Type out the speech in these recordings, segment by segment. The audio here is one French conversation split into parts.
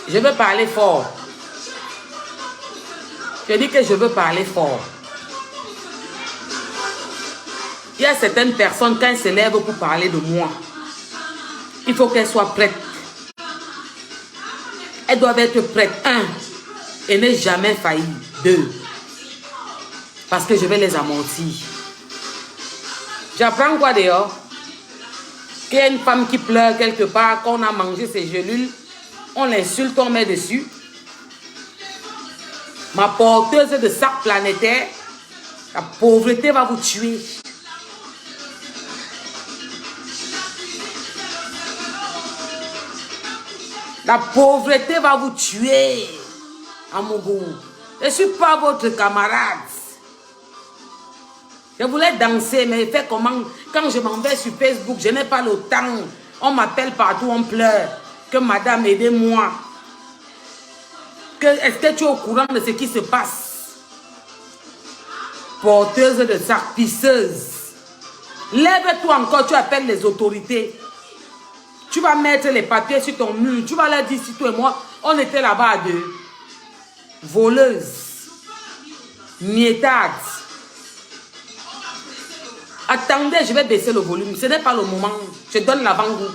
Je veux parler fort. Je dis que je veux parler fort. Il y a certaines personnes, quand elles se lèvent pour parler de moi, il faut qu'elles soient prêtes. Elles doivent être prêtes. 1. Et ne jamais faillir. 2. Parce que je vais les amortir. J'apprends quoi dehors? Qu'il y a une femme qui pleure quelque part, qu'on a mangé ses gélules, on l'insulte, on met dessus. Ma porteuse de sac planétaire, la pauvreté va vous tuer. La pauvreté va vous tuer. Amougou. Je ne suis pas votre camarade. Je voulais danser, mais fait comment? Quand je m'en vais sur Facebook, je n'ai pas le temps. On m'appelle partout, on pleure. Que madame, aidez-moi. Est-ce que tu es au courant de ce qui se passe? Porteuse de sac, pisseuse. Lève-toi encore, tu appelles les autorités. Tu vas mettre les papiers sur ton mur. Tu vas leur dire, si toi et moi, on était là-bas à 2. Voleuses. Mietades. Attendez, je vais baisser le volume. Ce n'est pas le moment. Je donne l'avant-goût.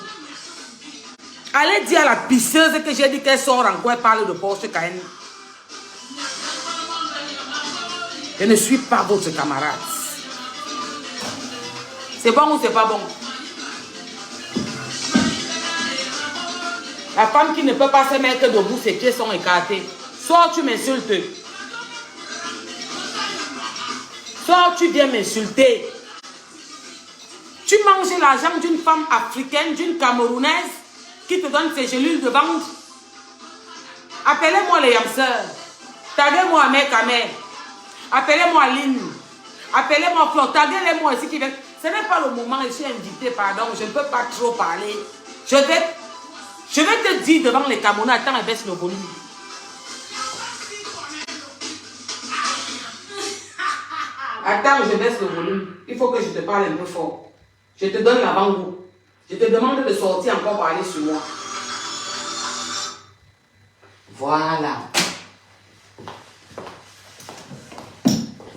Allez dire à la pisseuse que j'ai dit qu'elle sort encore, elle parle de Porsche Cayenne. Je ne suis pas votre camarade. C'est bon ou c'est pas bon? La femme qui ne peut pas se mettre debout, ses pieds sont écartés. Sors, tu m'insultes. Sors, tu viens m'insulter. Tu manges l'argent d'une femme africaine, d'une Camerounaise, qui te donne ses gélules de vente. Appelez-moi les yamseurs. Taguez-moi à mec à mec. Appelez-moi Lynn. Appelez-moi Flore. Taguez-les-moi ici qui viennent. Ce n'est pas le moment, je suis invité, pardon. Je ne peux pas trop parler. Je vais te dire devant les Camerounais, attends, baisse le volume. Attends, je baisse le volume. Il faut que je te parle un peu fort. Je te donne l'avant-goût. Je te demande de sortir encore pour aller sur moi. Voilà.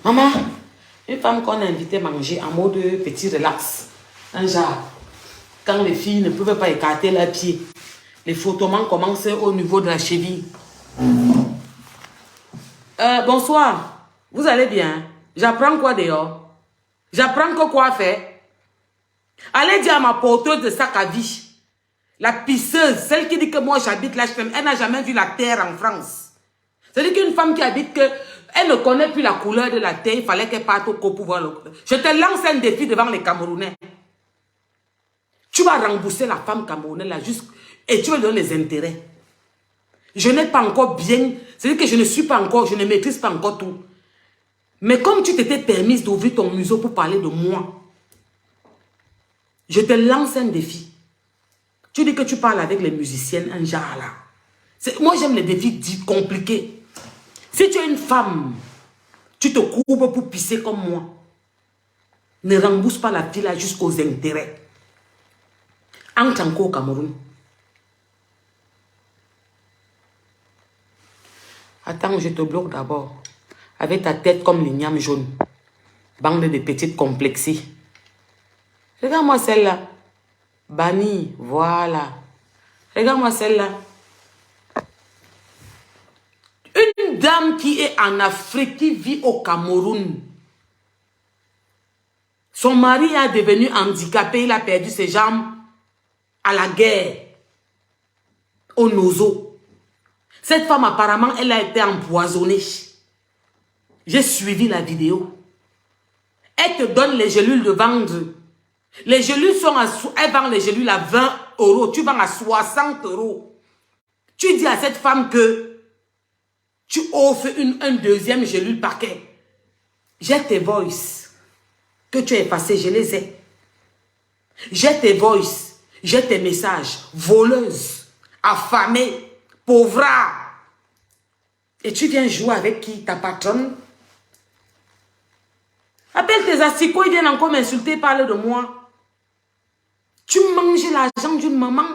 Maman, une femme qu'on a invitée manger en mode petit relax. Un genre. Quand les filles ne peuvent pas écarter leurs pieds. Les frottements commencent au niveau de la cheville. Bonsoir. Vous allez bien? J'apprends quoi dehors? J'apprends que quoi faire? Allez dire à ma porteuse de sac à vie, la pisseuse, celle qui dit que moi j'habite là, elle n'a jamais vu la terre en France. C'est-à-dire qu'une femme qui habite elle ne connaît plus la couleur de la terre, il fallait qu'elle parte au coup pour voir le... Je te lance un défi devant les Camerounais. Tu vas rembourser la femme camerounaise là, et tu vas lui donner les intérêts. Je n'ai pas encore bien, c'est-à-dire que je ne suis pas encore, je ne maîtrise pas encore tout. Mais comme tu t'étais permise d'ouvrir ton museau pour parler de moi, je te lance un défi. Tu dis que tu parles avec les musiciennes, un genre là. Moi, j'aime les défis dits compliqués. Si tu es une femme, tu te courbes pour pisser comme moi. Ne rembourse pas la fille là jusqu'aux intérêts. Entre encore au Cameroun. Attends, je te bloque d'abord. Avec ta tête comme l'igname jaune. Bande de petites complexées. Regarde-moi celle-là. Bani, voilà. Regarde-moi celle-là. Une dame qui est en Afrique, qui vit au Cameroun. Son mari est devenu handicapé, il a perdu ses jambes à la guerre, au Nozo. Cette femme, apparemment, elle a été empoisonnée. J'ai suivi la vidéo. Elle te donne les gélules de vendre. Les gélules sont à... Elle vend les gélules à 20 €. Tu vends à 60 €. Tu dis à cette femme que tu offres un deuxième gélule paquet. J'ai tes voices que tu as effacés, je les ai. J'ai tes voices, j'ai tes messages. Voleuse, affamée, pauvra. Et tu viens jouer avec qui? Ta patronne? Appelle tes asticots, ils viennent encore m'insulter, parler de moi. Tu manges l'argent d'une maman,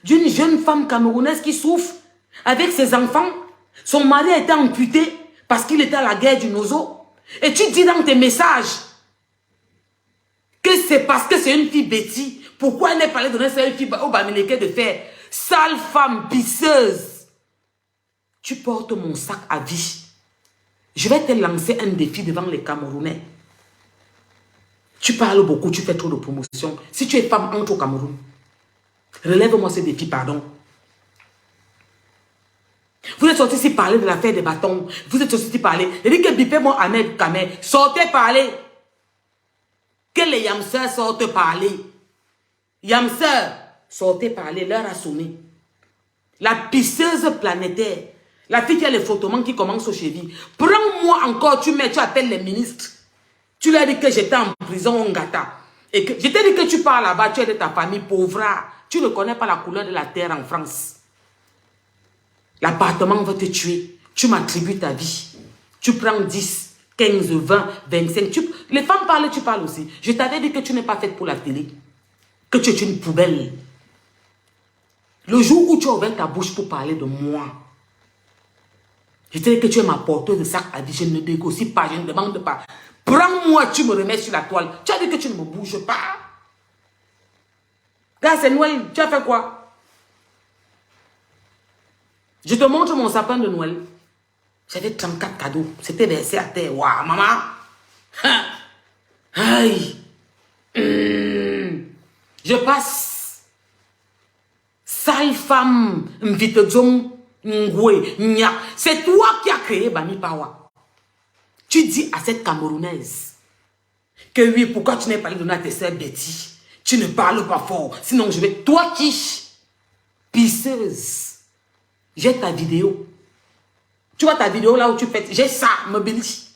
d'une jeune femme camerounaise qui souffre. avec ses enfants. Son mari a été amputé parce qu'il était à la guerre du Nozo. Et tu dis dans tes messages que c'est parce que c'est une fille Betty. Pourquoi elle n'est pas allée donner ça à une fille au Bamileke de faire? Sale femme pisseuse. Tu portes mon sac à vie. Je vais te lancer un défi devant les Camerounais. Tu parles beaucoup, tu fais trop de promotion. Si tu es femme, entre au Cameroun. Relève-moi ce défi, pardon. Vous êtes sortis ici parler de l'affaire des bâtons. Vous êtes sortis ici parler. Il dit que bipez-moi Ahmed Kamer. Sortez parler. Que les yamseurs sortent parler. Yamseurs, sortez parler. L'heure a sonné. La pisseuse planétaire. La fille qui a les photomans qui commencent aux chevilles. Prends-moi encore, tu appelles les ministres. Tu leur dis que j'étais en prison au Ngata. Et que je t'ai dit que tu pars là-bas, tu es de ta famille pauvre. Tu ne connais pas la couleur de la terre en France. L'appartement va te tuer. Tu m'attribues ta vie. Tu prends 10, 15, 20, 25. Les femmes parlent, tu parles aussi. Je t'avais dit que tu n'es pas faite pour la télé. Que tu es une poubelle. Le jour où tu as ouvert ta bouche pour parler de moi, je t'ai dit que tu es ma porteuse de sac à vie. Je ne négocie pas, je ne demande pas. Prends-moi, tu me remets sur la toile. Tu as dit que tu ne me bouges pas. Là, c'est Noël. Tu as fait quoi? Je te montre mon sapin de Noël. J'avais 34 cadeaux. C'était versé à terre. Waouh, maman. Aïe. Je passe. Sale femme. C'est toi qui as créé Bami Pawa. Tu dis à cette Camerounaise que oui, pourquoi tu n'es pas allé donner à tes sœurs Betty? Tu ne parles pas fort. Sinon, je vais... Toi qui... Pisseuse. J'ai ta vidéo. Tu vois ta vidéo là où tu fais... J'ai ça, Mobili.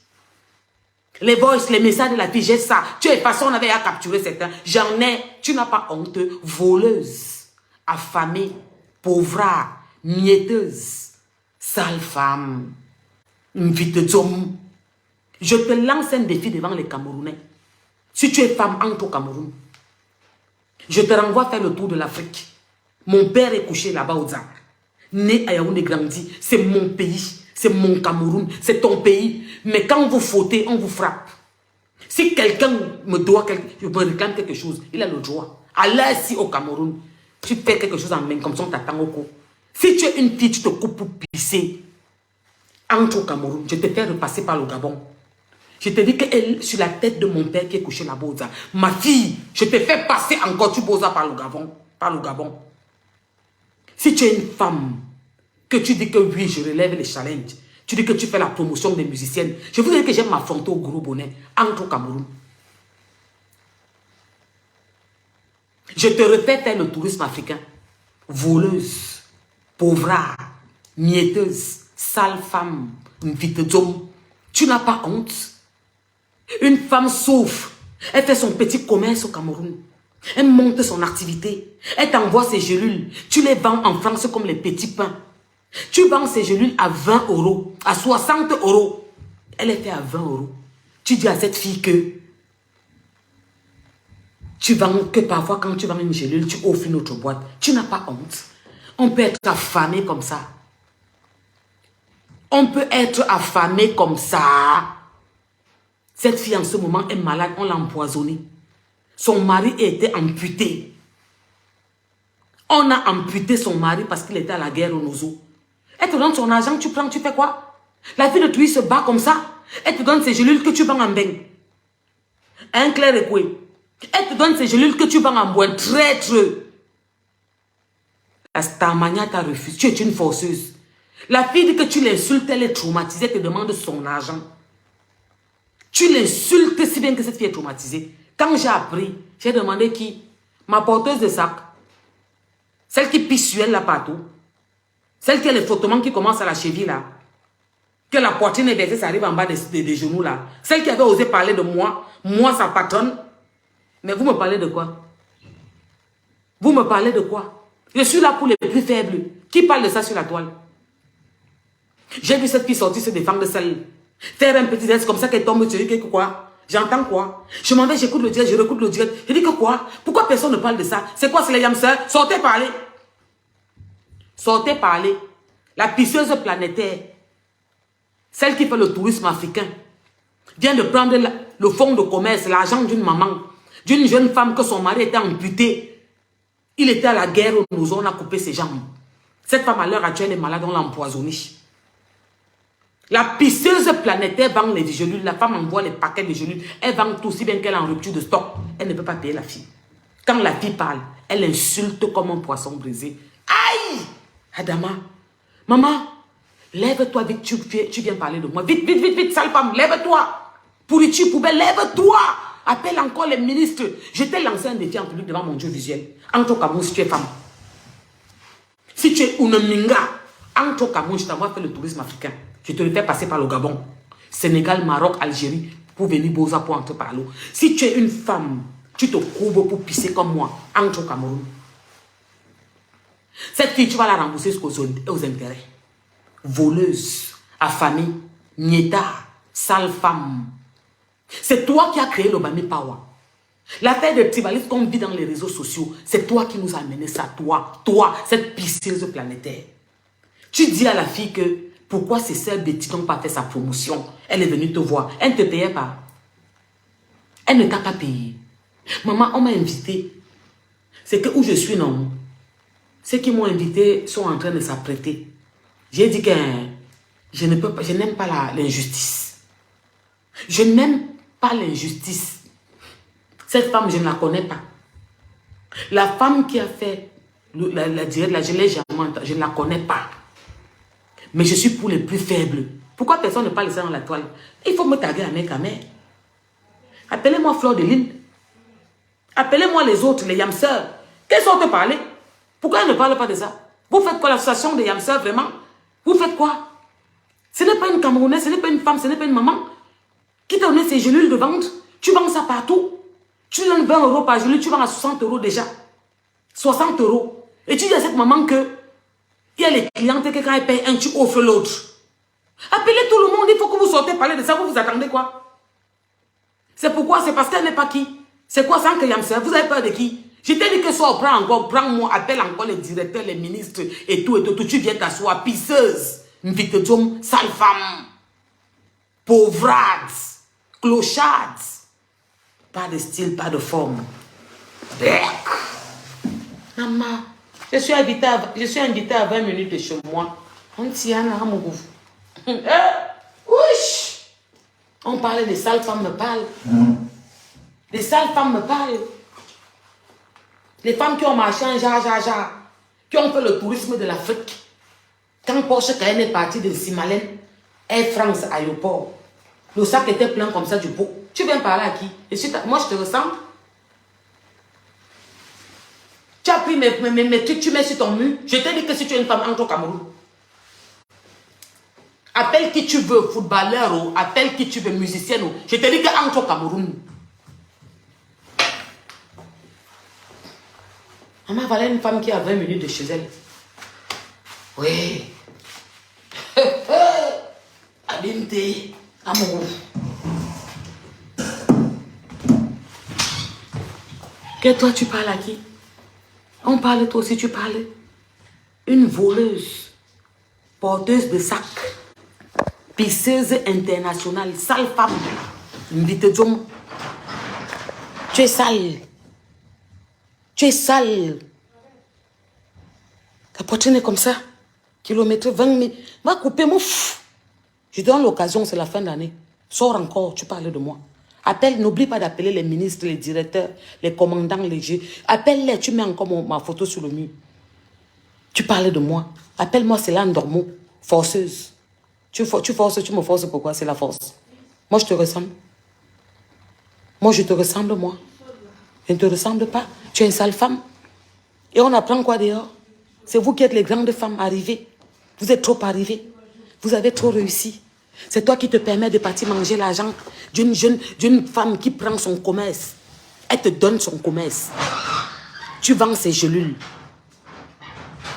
Les voices, les messages de la fille, j'ai ça. Tu es façon, on avait à capturer certains. J'en ai. Tu n'as pas honte. Voleuse. Affamée. Pauvre. Mietteuse. Sale femme. Une vite d'homme. Je te lance un défi devant les Camerounais. Si tu es femme, entre au Cameroun. Je te renvoie faire le tour de l'Afrique. Mon père est couché là-bas au Zak. Né à Yaoundé, grandi. C'est mon pays. C'est mon Cameroun. C'est ton pays. Mais quand vous fautez, on vous frappe. Si quelqu'un me doit, je me réclame quelque chose, il a le droit. Allez ici au Cameroun. Tu fais quelque chose en main, comme ça on t'attend au cou. Si tu es une fille, tu te coupes pour pisser. Entre au Cameroun. Je te fais repasser par le Gabon. Je te dis que sur la tête de mon père qui est couché là-bas, ma fille, je te fais passer encore, tu bosas par le Gabon. Par le Gabon. Si tu es une femme, que tu dis que oui, je relève les challenges, tu dis que tu fais la promotion des musiciennes, je vous dis que j'aime m'affronter au gros bonnet, entre au Cameroun. Je te refais faire le tourisme africain. Voleuse, pauvre, mietteuse, sale femme, une vite d'homme. Tu n'as pas honte. Une femme souffre. Elle fait son petit commerce au Cameroun. Elle monte son activité. Elle t'envoie ses gélules. Tu les vends en France comme les petits pains. Tu vends ces gélules à 20 €, à 60 €. Elle est faite à 20 €. Tu dis à cette fille que tu vends, que parfois quand tu vends une gélule, tu offres une autre boîte. Tu n'as pas honte. On peut être affamé comme ça. On peut être affamé comme ça. Cette fille en ce moment est malade, on l'a empoisonnée. Son mari était amputé. On a amputé son mari parce qu'il était à la guerre au Nozo. Elle te donne son argent, tu prends, tu fais quoi? La fille de Tui se bat comme ça. Elle te donne ses gélules que tu vends en bain. Un clair écoué. Elle te donne ces gélules que tu vends en bois. Traître. La Starmania t'a refusé. Tu es une forceuse. La fille dit que tu l'insultes, elle est traumatisée, elle te demande son argent. Tu l'insultes si bien que cette fille est traumatisée. Quand j'ai appris, j'ai demandé qui? Ma porteuse de sac. Celle qui pisse sur elle là partout. Celle qui a les frottements qui commencent à la cheville là. Que la poitrine est baissée, ça arrive en bas des genoux là. Celle qui avait osé parler de moi, moi sa patronne. Mais vous me parlez de quoi? Vous me parlez de quoi? Je suis là pour les plus faibles. Qui parle de ça sur la toile? J'ai vu cette fille sortir se défendre de celle. Faire un petit geste comme ça qu'elle tombe, tu dis que quoi? J'entends quoi? Je m'en vais, j'écoute le direct, je réécoute le direct. Je dis que quoi? Pourquoi personne ne parle de ça? C'est quoi, c'est les yamseurs? Sortez parler. Sortez parler. la pisseuse planétaire, celle qui fait le tourisme africain, vient de prendre le fonds de commerce, l'argent d'une maman, d'une jeune femme que son mari était amputé. Il était à la guerre, on a coupé ses jambes. Cette femme à l'heure actuelle est malade, on l'a empoisonnée. La pisseuse planétaire vend les gélules, la femme envoie les paquets de gélules, elle vend tout, si bien qu'elle est en rupture de stock. Elle ne peut pas payer la fille. Quand la fille parle, elle insulte comme un poisson brisé. Aïe! Adama, maman, lève-toi vite, tu viens parler de moi. Vite, vite, vite, vite, sale femme, lève-toi. Pourriture, poubelle, lève-toi. Appelle encore les ministres. Je t'ai lancé un défi en public devant mon Dieu visuel. Entre au Cameroun, si tu es femme. Si tu es une minga, entre au Cameroun, je t'envoie faire le tourisme africain. Je te le fais passer par le Gabon, Sénégal, Maroc, Algérie, pour venir Boza pour entrer par l'eau. Si tu es une femme, tu te courbes pour pisser comme moi, entre au Cameroun. Cette fille, tu vas la rembourser aux intérêts. Voleuse, affamée, nieta, sale femme. C'est toi qui as créé le Bami Power. L'affaire de tribalisme qu'on vit dans les réseaux sociaux, c'est toi qui nous as amené ça, toi, cette pisseuse planétaire. Tu dis à la fille que pourquoi ces sœurs Betty n'ont pas fait sa promotion? Elle est venue te voir, elle ne te payait pas. Elle ne t'a pas payé. Maman, on m'a invité. C'est que où je suis, non. Ceux qui m'ont invité sont en train de s'apprêter. J'ai dit que je n'aime pas l'injustice. Je n'aime pas l'injustice. Cette femme, je ne la connais pas. La femme qui a fait la gelée germante, je ne la connais pas. Mais je suis pour les plus faibles. Pourquoi personne ne parle de ça dans la toile? Il faut me taguer à mère. Appelez-moi Fleur de Lune. Appelez-moi les autres, les yamseurs. Qu'elles sont te parler? Pourquoi elles ne parlent pas de ça? Vous faites quoi, l'association des yamseurs, vraiment? Vous faites quoi? Ce n'est pas une Camerounaise, ce n'est pas une femme, ce n'est pas une maman qui t'a donné ses gélules de vente. Tu vends ça partout. Tu donnes 20 € par gelule, tu vends à 60 € déjà. 60 €. Et tu dis à cette maman que il y a les clientes que quand elles payent un, tu offres l'autre. Appelez tout le monde, il faut que vous sortez parler de ça, vous vous attendez quoi? C'est pourquoi? C'est parce qu'elle n'est pas qui? C'est quoi ça que Yamser? Vous avez peur de qui? Je t'ai dit que soit prends encore, prends-moi, appelle encore les directeurs, les ministres et tout, tu viens t'asseoir, pisseuse, victime, sale femme, pauvrade, clochade, pas de style, pas de forme. Maman, je suis invité à 20 minutes de chez moi. On tient à mon goût. On parlait des sales femmes me parlent. Les sales femmes me parlent. Les femmes qui ont marché en jar, qui ont fait le tourisme de l'Afrique. Quand Porsche Cayenne est parti de Simalène, Air France aéroport, le sac était plein comme ça du pot. Tu viens parler à qui? Moi, je te ressemble. Tu as pris mes trucs, tu mets sur ton mur. Je t'ai dit que si tu es une femme, entre au Cameroun. Appelle qui tu veux, footballeur, ou appelle qui tu veux, musicienne. Ou. Je t'ai dit que entre au Cameroun. Maman valait une femme qui a 20 minutes de chez elle. Oui. Abimte, amour. Que toi tu parles à qui? On parle toi aussi, tu parles. Une voleuse, porteuse de sac, pisseuse internationale, sale femme. Tu es sale. Tu es sale. Ta poitrine est comme ça. Kilomètre 20 000. Va couper mon fou. Je donne l'occasion, c'est la fin d'année. Sors encore, tu parles de moi. Appelle, n'oublie pas d'appeler les ministres, les directeurs, les commandants, les jeux. Appelle-les, tu mets encore ma photo sur le mur. Tu parles de moi. Appelle-moi Céline Dormo, forceuse. Tu me forces pourquoi? C'est la force. Moi, je te ressemble. Moi, je te ressemble, moi. Je ne te ressemble pas. Tu es une sale femme. Et on apprend quoi dehors? C'est vous qui êtes les grandes femmes arrivées. Vous êtes trop arrivées. Vous avez trop réussi. C'est toi qui te permets de partir manger l'argent d'une femme qui prend son commerce. Elle te donne son commerce. Tu vends ses gélules.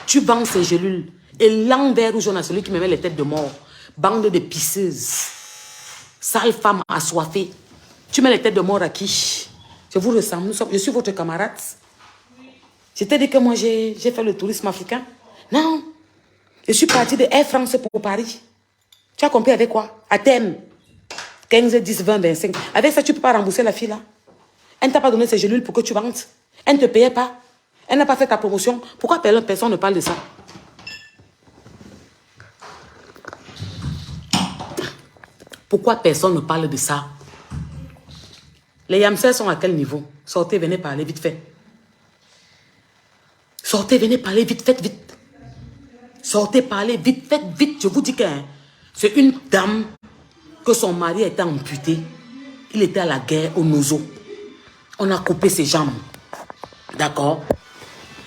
Tu vends ses gélules. Et l'envers rouge, on a celui qui me met les têtes de mort. Bande de pisseuses. Sale femme assoiffée. Tu mets les têtes de mort à qui? Je vous ressemble. Je suis votre camarade. Je t'ai dit que moi, j'ai fait le tourisme africain. Non. Je suis partie de Air France pour Paris. Tu as compris avec quoi? À thème. 15, 10, 20, 25. Avec ça, tu ne peux pas rembourser la fille là. Elle ne t'a pas donné ses gélules pour que tu rentres. Elle ne te payait pas. Elle n'a pas fait ta promotion. Pourquoi personne ne parle de ça? Pourquoi personne ne parle de ça? Les yamsers sont à quel niveau? Sortez, venez parler vite fait. Sortez, venez parler vite, faites vite. Sortez, parlez vite, faites vite. Je vous dis que c'est une dame que son mari était amputé. Il était à la guerre au Nozo. On a coupé ses jambes. D'accord?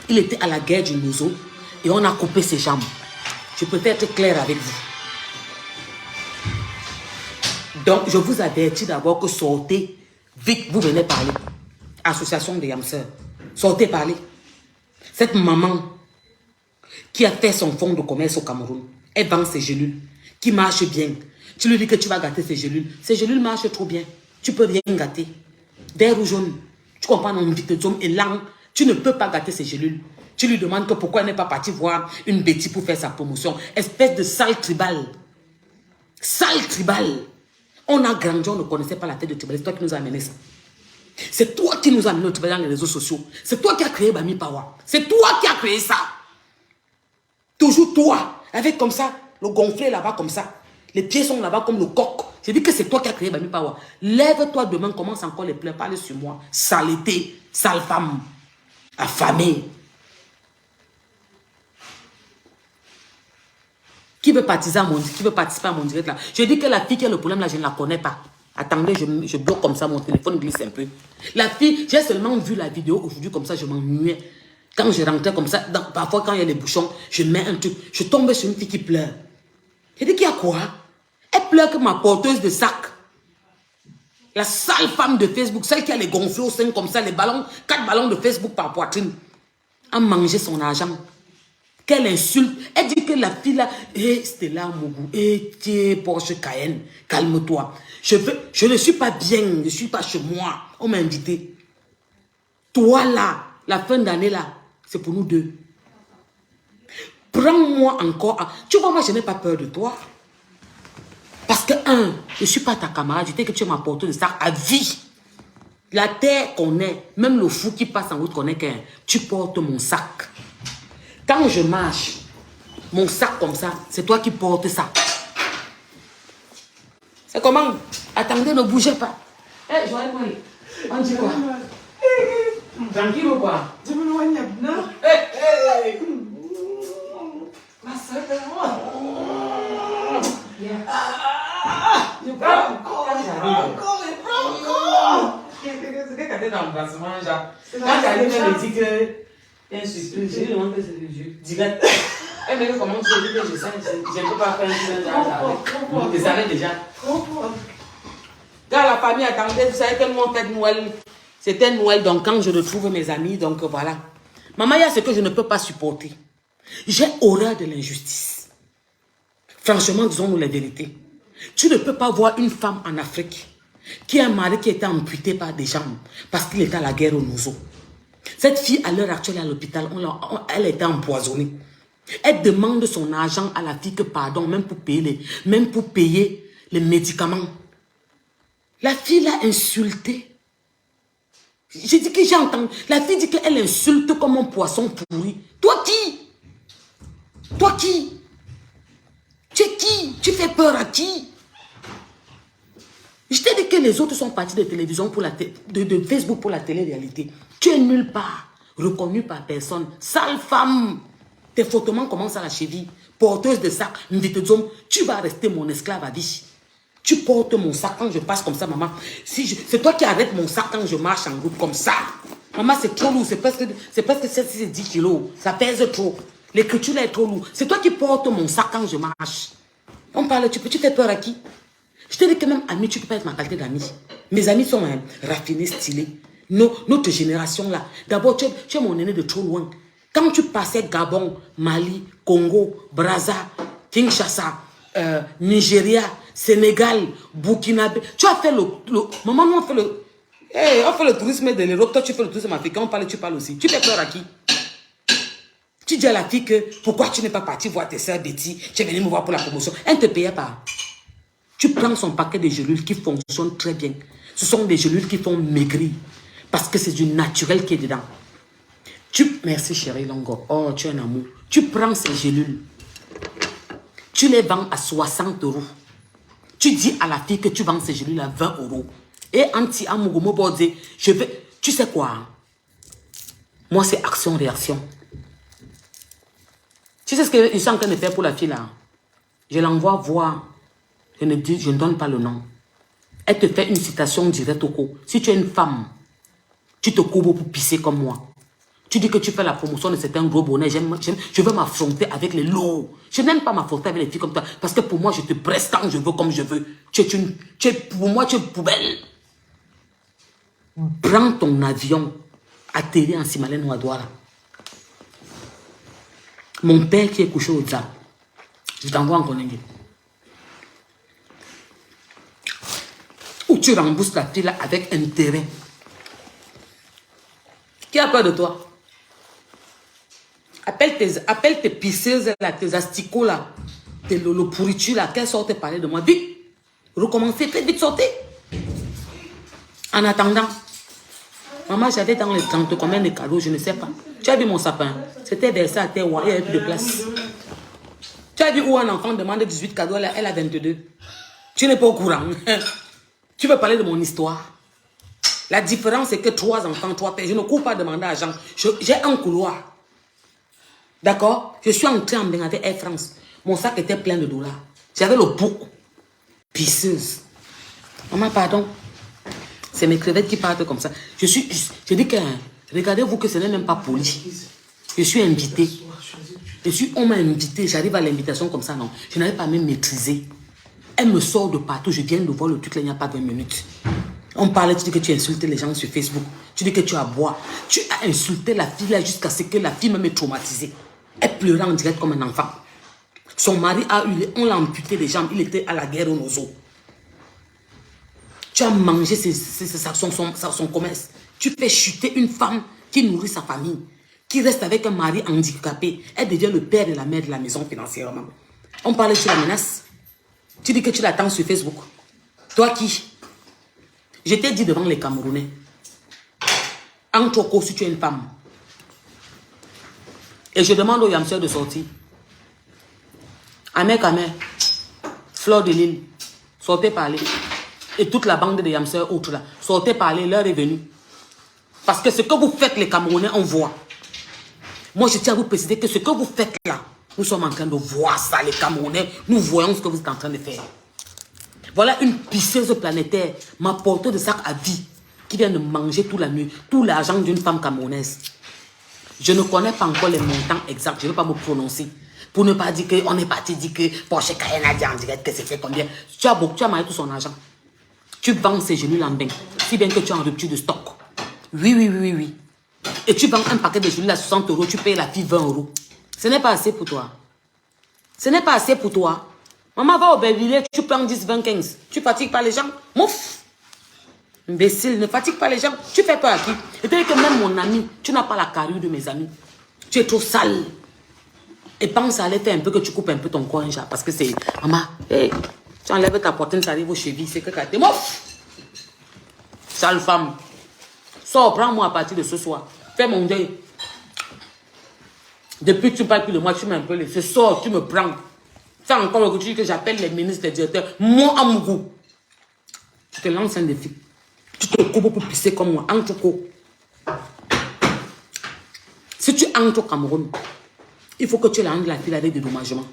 Il était à la guerre du Nozo et on a coupé ses jambes. Je peux être clair avec vous. Donc, je vous avertis d'abord que sortez vite, vous venez parler. Association des Yamseurs. Sortez parler. Cette maman qui a fait son fonds de commerce au Cameroun, elle vend ses gélules qui marchent bien. Tu lui dis que tu vas gâter ses gélules. Ces gélules marchent trop bien. Tu peux rien gâter. Vert ou jaune. Tu comprends, non, Vitezome et Lang, tu ne peux pas gâter ces gélules. Tu lui demandes que pourquoi elle n'est pas partie voir une bêtise pour faire sa promotion. Espèce de sale tribal. Sale tribal. On a grandi, on ne connaissait pas la tête de tribal. C'est toi qui nous as amené ça. C'est toi qui nous as amené au tribal dans les réseaux sociaux. C'est toi qui as créé Bami Pawa. C'est toi qui as créé ça. Toujours toi. Avec comme ça, le gonflé là-bas comme ça. Les pieds sont là-bas comme le coq. J'ai dit que c'est toi qui as créé Bami Pawa. Lève-toi demain, commence encore les pleurs. Parle sur moi. Saleté, sale femme. Affamée. Qui veut participer à mon direct là? Je dis que la fille qui a le problème là, je ne la connais pas. Attendez, je bloque comme ça, mon téléphone glisse un peu. La fille, j'ai seulement vu la vidéo aujourd'hui comme ça, je m'ennuyais. Quand je rentrais comme ça, parfois quand il y a les bouchons, je mets un truc. Je tombe sur une fille qui pleure. Je dis qu'il y a quoi? Elle pleure comme ma porteuse de sac. La sale femme de Facebook, celle qui a les gonflés au sein comme ça, les ballons, 4 ballons de Facebook par poitrine, a mangé son argent. Quelle insulte. Elle dit que la fille là, Stella Mougou, tiens, Porsche Cayenne, calme-toi. Je ne suis pas bien, je ne suis pas chez moi. On m'a invité. Toi là, la fin d'année là, c'est pour nous deux. Prends-moi encore. Tu vois, moi je n'ai pas peur de toi. Parce que, je ne suis pas ta camarade, je sais que tu m'as porté de ça à vie. La terre connaît, même le fou qui passe en route connaît que tu portes mon sac. Quand je marche, mon sac comme ça, c'est toi qui portes ça. C'est comment? Attendez, ne bougez pas. Hé, Joël, on dit quoi? Tranquille ou quoi? Je me loigne maintenant. Hé, ma soeur, je prends encore. C'est que tu as dans l'embrassement, Jacques. Quand tu as dit, elle me dit que un surprise, je lui demande que c'est le jeu. Direct. Elle me dit comment tu dis que je sais, je ne peux pas faire un truc. Je savais déjà. Quand la famille attendait, vous savez que nous on fait Noël. C'était Noël, donc quand je retrouve mes amis, donc voilà. Maman, il y a ce que je ne peux pas supporter. J'ai horreur de l'injustice. Franchement, disons-nous la vérité. Tu ne peux pas voir une femme en Afrique qui a un mari qui était amputé par des jambes parce qu'il était à la guerre au Nozo. Cette fille, à l'heure actuelle, à l'hôpital, elle était empoisonnée. Elle demande son argent à la fille que pardon, même pour payer les médicaments. La fille l'a insultée. J'ai dit que j'ai entendu. La fille dit qu'elle insulte comme un poisson pourri. Toi qui? Toi qui? Tu es qui? Tu fais peur à qui? Je t'ai dit que les autres sont partis de télévision pour de Facebook pour la télé-réalité. Tu es nulle part, reconnu par personne. Sale femme. Tes frottements commencent à la cheville. Porteuse de sac, tu vas rester mon esclave à vie. Tu portes mon sac quand je passe comme ça, maman. C'est toi qui arrêtes mon sac quand je marche en groupe comme ça. Maman, c'est trop lourd. C'est presque 10 kilos. Ça pèse trop. L'écriture là est trop lourde. C'est toi qui portes mon sac quand je marche. On parle, tu fais peur à qui? Je te dis que même ami, tu peux pas être ma qualité d'ami. Mes amis sont raffinés, stylés. Notre génération là. D'abord, tu es mon aîné de trop loin. Quand tu passais Gabon, Mali, Congo, Brazza, Kinshasa, Nigeria, Sénégal, Burkina, tu as fait maman, nous on fait on fait le tourisme de l'Europe. Toi, tu fais le tourisme africain. Tu parles aussi. Tu fais peur à qui? Tu dis à la fille que pourquoi tu n'es pas parti voir tes soeurs Betty, tu es venu me voir pour la promotion. Elle ne te payait pas. Tu prends son paquet de gélules qui fonctionnent très bien. Ce sont des gélules qui font maigrir. Parce que c'est du naturel qui est dedans. Merci chérie Longo. Oh, tu es un amour. Tu prends ces gélules. Tu les vends à 60 €. Tu dis à la fille que tu vends ces gélules à 20 €. Et anti-amour, je vais... Tu sais quoi? Moi, c'est action-réaction. Tu sais ce que je suis en train de faire pour la fille là? Je l'envoie voir. Je ne donne pas le nom. Elle te fait une citation directe au cou. Si tu es une femme, tu te courbes pour pisser comme moi. Tu dis que tu fais la promotion de certains gros bonnets. Je veux m'affronter avec les lourds. Je n'aime pas m'affronter avec les filles comme toi. Parce que pour moi, je te presse quand je veux, comme je veux. Pour moi, tu es poubelle. Prends ton avion. Atterris en Simalène ou à Douala. Mon père qui est couché au Dza. Je t'envoie en Konengue. Ou tu rembourses la fille là avec intérêt. Qui a peur de toi? Appelle tes pisseuses là, tes asticots là, tes lolo pourritus là, qu'elles sortent parler de moi. Vite! Recommencez, faites vite sortir. En attendant, maman, j'avais dans les 30 combien de cadeaux, je ne sais pas. Tu as vu mon sapin? C'était versé à terre, il n'y avait plus de place. Tu as vu où un enfant demande 18 cadeaux, elle a 22. Tu n'es pas au courant. Tu veux parler de mon histoire? La différence, c'est que 3 enfants, 3 pères. Je ne cours pas demander à Jean. J'ai un couloir. D'accord? Je suis entré en bain avec Air France. Mon sac était plein de dollars. J'avais le pot. Pisseuse. Maman, pardon. C'est mes crevettes qui partent comme ça. Je dis que, regardez-vous que ce n'est même pas poli. Je suis invité. On m'a invité. J'arrive à l'invitation comme ça, non. Je n'arrive pas à me maîtriser. Elle me sort de partout. Je viens de voir le truc là, il n'y a pas 20 minutes. On parlait, tu dis que tu insultes les gens sur Facebook. Tu dis que tu as boire. Tu as insulté la fille là jusqu'à ce que la fille me traumatisée. Elle pleurait en direct comme un enfant. Son mari a eu, on l'a amputé les jambes. Il était à la guerre au Nozo. Tu as mangé son commerce. Tu fais chuter une femme qui nourrit sa famille, qui reste avec un mari handicapé. Elle devient le père et la mère de la maison financièrement. On parlait sur la menace. Tu dis que tu l'attends sur Facebook. Toi qui? Je t'ai dit devant les Camerounais. En Toko, si tu es une femme. Et je demande aux Yamseurs de sortir. Amé Kamé, Fleur de Lille, sortez parler. Et toute la bande de Yamseurs autres là, sortez parler, l'heure est venue. Parce que ce que vous faites les Camerounais, on voit. Moi je tiens à vous préciser que ce que vous faites là, nous sommes en train de voir ça les Camerounais. Nous voyons ce que vous êtes en train de faire. Voilà une pisseuse planétaire, ma porteuse de sac à vie, qui vient de manger toute la nuit, tout l'argent d'une femme camerounaise. Je ne connais pas encore les montants exacts, je ne vais pas me prononcer. Pour ne pas dire qu'on est parti dire que Porsche Cayenne a dit en direct que c'était combien. Tu as marié tout son argent. Tu vends ces gélules en bain, si bien que tu es en rupture de stock. Oui. Et tu vends un paquet de gélules à 60 €, tu payes la fille 20 €. Ce n'est pas assez pour toi. Ce n'est pas assez pour toi. Maman va au Bervillers, tu prends 10, 20, 15. Tu fatigues pas les gens. Mouf! Imbécile, ne fatigue pas les gens. Tu fais peur à qui? Et tu dis que même mon ami, tu n'as pas la carrure de mes amis. Tu es trop sale. Et pense à aller faire un peu que tu coupes un peu ton corps, parce que c'est... Maman, hey, tu enlèves ta poitrine, ça arrive aux chevilles, c'est que t'es mouf! Sale femme. Sors, prends-moi à partir de ce soir. Fais mon deuil. Depuis que tu parles plus de moi, tu m'as un peu laissé. Sors, tu me prends. C'est encore le coup que j'appelle les ministres, les directeurs. Moi, Amougou. Tu te lances un défi. Tu te coupes pour pisser comme moi. Antoko. Si tu entres au Cameroun, il faut que tu la rendes la fille avec des dédommagements.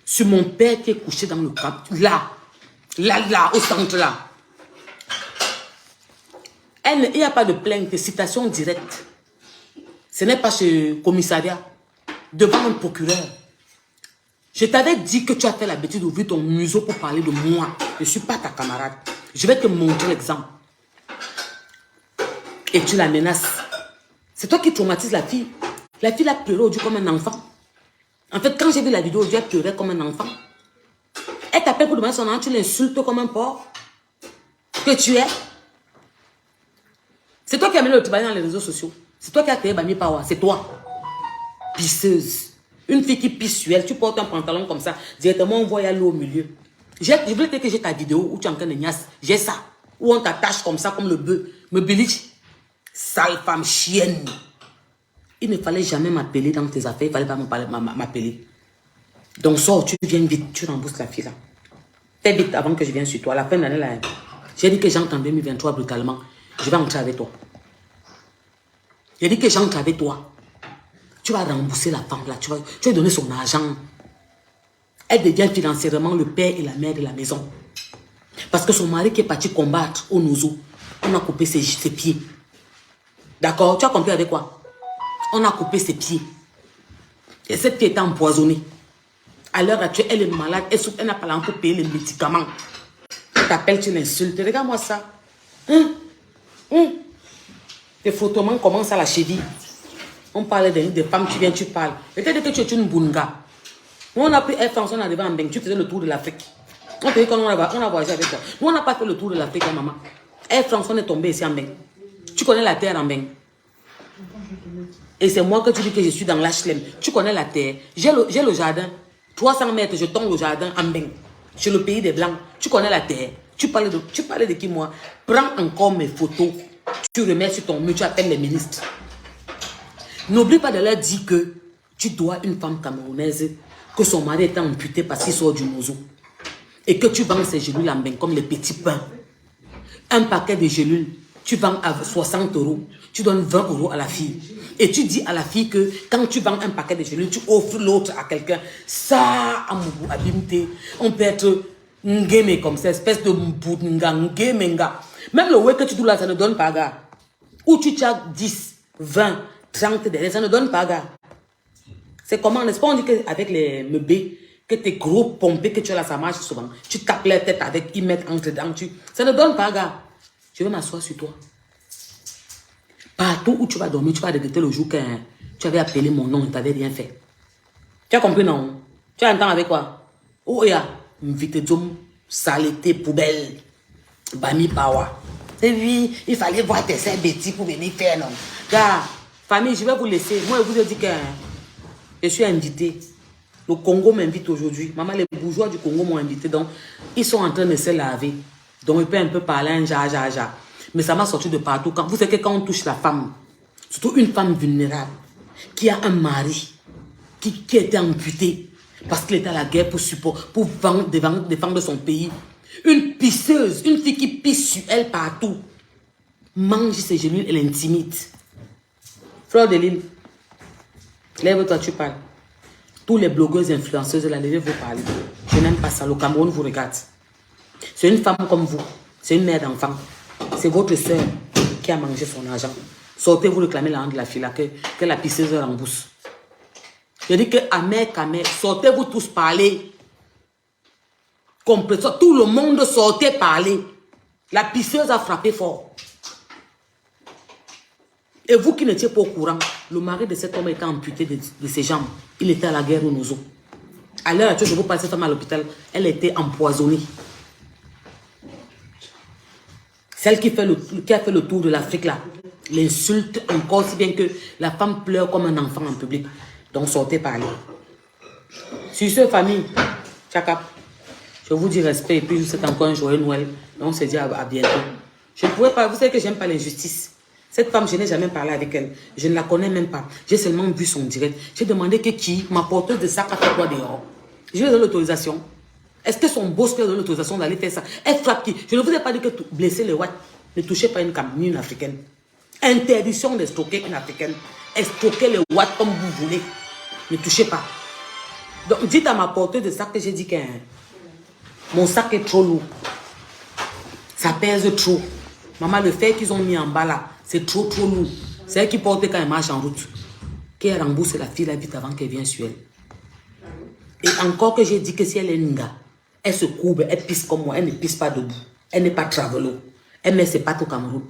Sur mon père qui est couché dans le camp. Là, au centre là. Il n'y a pas de plainte, de citation directe. Ce n'est pas chez le commissariat. Devant un procureur. Je t'avais dit que tu as fait la bêtise d'ouvrir ton museau pour parler de moi. Je ne suis pas ta camarade. Je vais te montrer l'exemple. Et tu la menaces. C'est toi qui traumatises la fille. La fille a pleuré aujourd'hui comme un enfant. En fait, quand j'ai vu la vidéo, elle pleurait comme un enfant. Elle t'appelle pour demander son nom, tu l'insultes comme un porc. Que tu es. C'est toi qui as mis le tubaï dans les réseaux sociaux. C'est toi qui as créé Bami Power. C'est toi. pisseuse. Une fille qui pisse sur elle, tu portes un pantalon comme ça, directement on voit l'eau au milieu. Je voulais dire que j'ai ta vidéo où tu es en train de niasse. J'ai ça. Où on t'attache comme ça, comme le bœuf. Me biliche. Sale femme chienne. Il ne fallait jamais m'appeler dans tes affaires. Il ne fallait pas m'appeler. Donc sors, tu viens vite. Tu rembourses la fille là. Fais vite avant que je vienne sur toi. À la fin de l'année là, j'ai dit que j'entre en 2023 brutalement. Je vais entrer avec toi. J'ai dit que j'entre avec toi. Tu vas rembourser la femme là. Tu vas donner son argent. Elle devient financièrement le père et la mère de la maison. Parce que son mari qui est parti combattre au Nozo, on a coupé ses pieds. D'accord? Tu as compris avec quoi? On a coupé ses pieds. Et cette pied est empoisonnée. À l'heure actuelle, elle est malade. Elle n'a pas l'argent pour payer les médicaments. Elle t'appelle, tu l'insultes. Regarde-moi ça. Les frottements commencent à la cheville. On parlait des femmes, tu viens, tu parles. Peut-être que tu es une bunga. Nous, on a pris Air France, on est arrivé en Beng. Tu faisais le tour de l'Afrique. On te dit qu'on a voyagé avec toi. Nous, on n'a pas fait le tour de l'Afrique, hein, maman. Air France, on est tombé ici en Beng. Tu connais la terre en Beng. Et c'est moi que tu dis que je suis dans l'HLM. Tu connais la terre. J'ai le jardin. 300 mètres, je tombe au jardin en Beng. Chez le pays des Blancs. Tu connais la terre. Tu parlais de qui, moi? Prends encore mes photos. Tu remets sur ton mur, tu appelles les ministres. N'oublie pas de leur dire que tu dois une femme camerounaise, que son mari est amputé parce qu'il sort du Mozo. Et que tu vends ces gélules en Beng comme les petits pains. Un paquet de gélules, tu vends à 60 €. Tu donnes 20 € à la fille. Et tu dis à la fille que quand tu vends un paquet de gélules, tu offres l'autre à quelqu'un. Ça, Amoubou, Abimte, on peut être ngeme comme ça, espèce de mbounga, ngemenga. Même le way que tu dois là, ça ne donne pas, gars. Ou tu as 10, 20, 30 derrière, ça ne donne pas, gars. C'est comment, n'est-ce pas, on dit qu'avec les meubés, que tes gros pompés que tu as là, ça marche souvent. Tu tapes la tête avec, ils mettent entre dedans, ça ne donne pas, gars. Je vais m'asseoir sur toi. Partout où tu vas dormir, tu vas regretter le jour que tu avais appelé mon nom et tu n'avais rien fait. Tu as compris, non? Tu entends avec quoi? Oh, ya, mvitezom, saleté, poubelle, bami pawa. Et oui, il fallait voir tes seins bêtis pour venir faire, non? Gars, famille, je vais vous laisser. Moi, je vous ai dit que je suis invité. Le Congo m'invite aujourd'hui. Maman, les bourgeois du Congo m'ont invité. Donc, ils sont en train de se laver. Donc, ils peuvent un peu parler un ja. Mais ça m'a sorti de partout. Vous savez que quand on touche la femme, surtout une femme vulnérable, qui a un mari, qui était amputé, parce qu'il était à la guerre pour défendre son pays. Une pisseuse, une fille qui pisse sur elle partout, mange ses genoux, elle intimide. Fleur de Lille, lève-toi, tu parles. Tous les blogueuses influenceuses, là, levez-vous parler. Je n'aime pas ça. Le Cameroun vous regarde. C'est une femme comme vous. C'est une mère d'enfant. C'est votre soeur qui a mangé son argent. Sortez-vous réclamer l'argent de la fille là, que la pisseuse rembourse. Je dis que Amère, sortez-vous tous parler. Complètement. Tout le monde sortez parler. La pisseuse a frappé fort. Et vous qui n'étiez pas au courant, le mari de cet homme était amputé de ses jambes. Il était à la guerre au Nozo. À l'heure actuelle, je vous parle de cette femme à l'hôpital. Elle était empoisonnée. Celle qui a fait le tour de l'Afrique là, l'insulte encore si bien que la femme pleure comme un enfant en public. Donc sortez parler. Sur ce, famille, tchakap, je vous dis respect et puis je vous souhaite encore un joyeux Noël. Et on se dit à bientôt. Je ne pourrais pas, vous savez que j'aime pas l'injustice. Cette femme, je n'ai jamais parlé avec elle. Je ne la connais même pas. J'ai seulement vu son direct. J'ai demandé que qui, ma porteuse de sac, a fait quoi dehors. Je lui ai donné l'autorisation. Est-ce que son boss lui a donné l'autorisation d'aller faire ça? Elle frappe qui? Je ne vous ai pas dit que blesser les Watts, ne touchez pas une africaine. Interdiction de stocker une africaine. Stocker les Watts comme vous voulez. Ne touchez pas. Donc dites à ma porteuse de sac que j'ai dit que mon sac est trop lourd. Ça pèse trop. Maman, le fer qu'ils ont mis en bas là, c'est trop lourd. C'est elle qui porte quand elle marche en route. Qu'elle rembourse la fille là vite avant qu'elle vienne sur elle. Et encore que j'ai dit que si elle est nga, elle se courbe, elle pisse comme moi, elle ne pisse pas debout. Elle n'est pas travelo. Elle met ses pattes au Cameroun.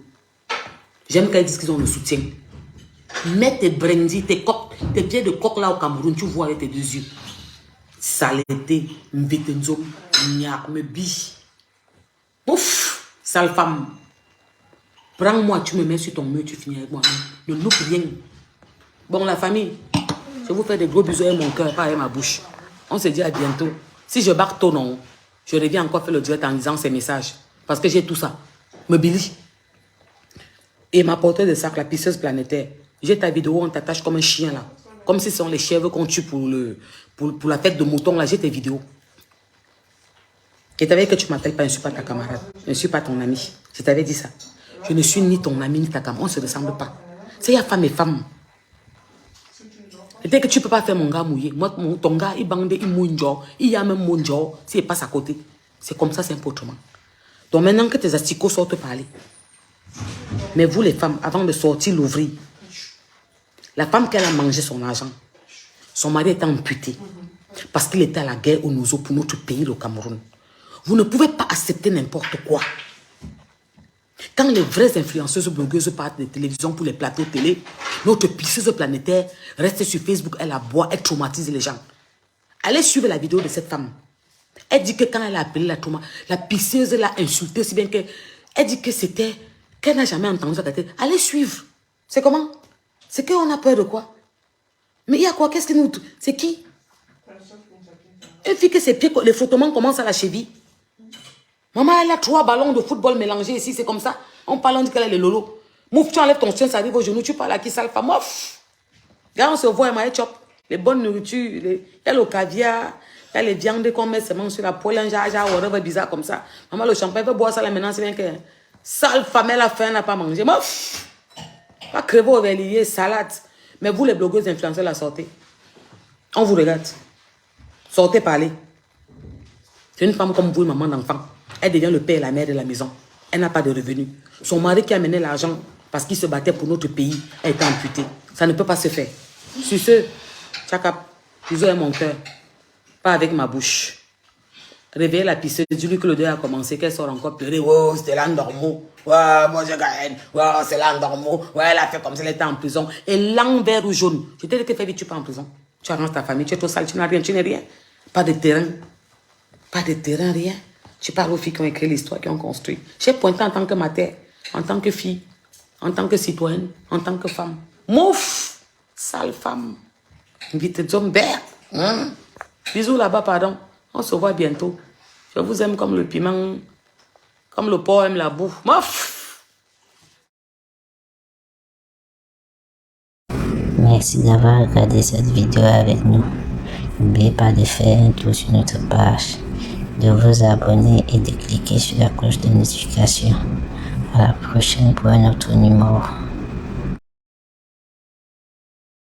J'aime quand ils disent qu'ils ont le soutien. Mets tes brindilles, tes pieds de coq là au Cameroun, tu vois avec tes deux yeux. Saleté, mvetenzo, nyak, me bi. Ouf, sale femme. Prends-moi, tu me mets sur ton mur, tu finis avec moi. Ne loupe rien. Bon, la famille, Je vous fais des gros bisous avec mon cœur, pas avec ma bouche. On se dit à bientôt. Si je barre tôt, non, je reviens encore faire le direct en lisant ces messages. Parce que j'ai tout ça. Me Billy. Et ma porteuse de sac, la pisseuse planétaire. J'ai ta vidéo, on t'attache comme un chien là. Comme si ce sont les chèvres qu'on tue pour la fête de mouton là. J'ai tes vidéos. Je t'avais dit que tu m'appelles pas, je ne suis pas ta camarade. Je ne suis pas ton ami. Je t'avais dit ça. Je ne suis ni ton ami ni ta camarade. On ne se ressemble pas. C'est il y a femme et femme. Peut-être que tu ne peux pas faire mon gars mouillé. Moi, ton gars, il bande, il mouille, il y a même mon job. S'il passe à côté. C'est comme ça, c'est un peu autrement. Donc maintenant que tes asticots sortent parler. Mais vous les femmes, avant de sortir l'ouvrir, la femme qu'elle a mangé son argent, son mari était amputé. Parce qu'il était à la guerre au Nozo pour notre pays, le Cameroun. Vous ne pouvez pas accepter n'importe quoi. Quand les vraies influenceuses blogueuses partent de télévision pour les plateaux télé, notre pisseuse planétaire reste sur Facebook, elle aboie, elle traumatise les gens. Allez suivre la vidéo de cette femme. Elle dit que quand elle a appelé la pisseuse l'a insultée si bien que elle dit que c'était, qu'elle n'a jamais entendu ça. Allez suivre. C'est comment? C'est qu'on a peur de quoi? Mais il y a quoi? Qu'est-ce que nous... C'est qui? Une fille que ses pieds, les frottements commencent à la cheville. Maman, elle a 3 ballons de football mélangés ici, c'est comme ça. On parle, on dit qu'elle est les lolo. Mouf, tu enlèves ton chien, ça arrive au genou, tu parles à qui, sale femme. Mouf! Regarde, on se voit, elle chop. Les bonnes nourritures, il y a le caviar, il y a les viandes qu'on met seulement sur la poêle, un jaja, whatever, bizarre comme ça. Maman, le champagne, elle veut boire ça là maintenant, c'est bien que sale femme, elle a faim, elle n'a pas mangé. Mouf! Pas crever au verlier, salade. Mais vous, les blogueuses influenceurs, la sortez. On vous regarde. Sortez, parlez. C'est une femme comme vous, une maman d'enfant. Elle devient le père et la mère de la maison. Elle n'a pas de revenus. Son mari qui a mené l'argent parce qu'il se battait pour notre pays a été amputé. Ça ne peut pas se faire. Sur ce, tchakap, bisous à mon cœur. Pas avec ma bouche. Réveillez la pisseuse, dis-lui que le deuil a commencé, qu'elle sort encore pleurer. Oh, c'était l'endormo. Ouais, moi je gagne. Ouais, c'est l'endormo. Ouais, elle a fait comme si elle était en prison. Et l'envers ou jaune. Je t'ai dit que fais vite, tu pars en prison. Tu arranges ta famille, tu es trop sale, tu n'as rien, tu n'es rien. Pas de terrain. Pas de terrain, rien. Tu parles aux filles qui ont écrit l'histoire, qui ont construit. J'ai pointé en tant que matière, en tant que fille, en tant que citoyenne, en tant que femme. Mouf! Sale femme. Vite, zombert. Bisous là-bas, pardon. On se voit bientôt. Je vous aime comme le piment, comme le porc aime la bouffe. Mouf! Merci d'avoir regardé cette vidéo avec nous. N'oubliez pas de faire un tour sur notre page, de vous abonner et de cliquer sur la cloche de notification. À la prochaine pour un autre numéro.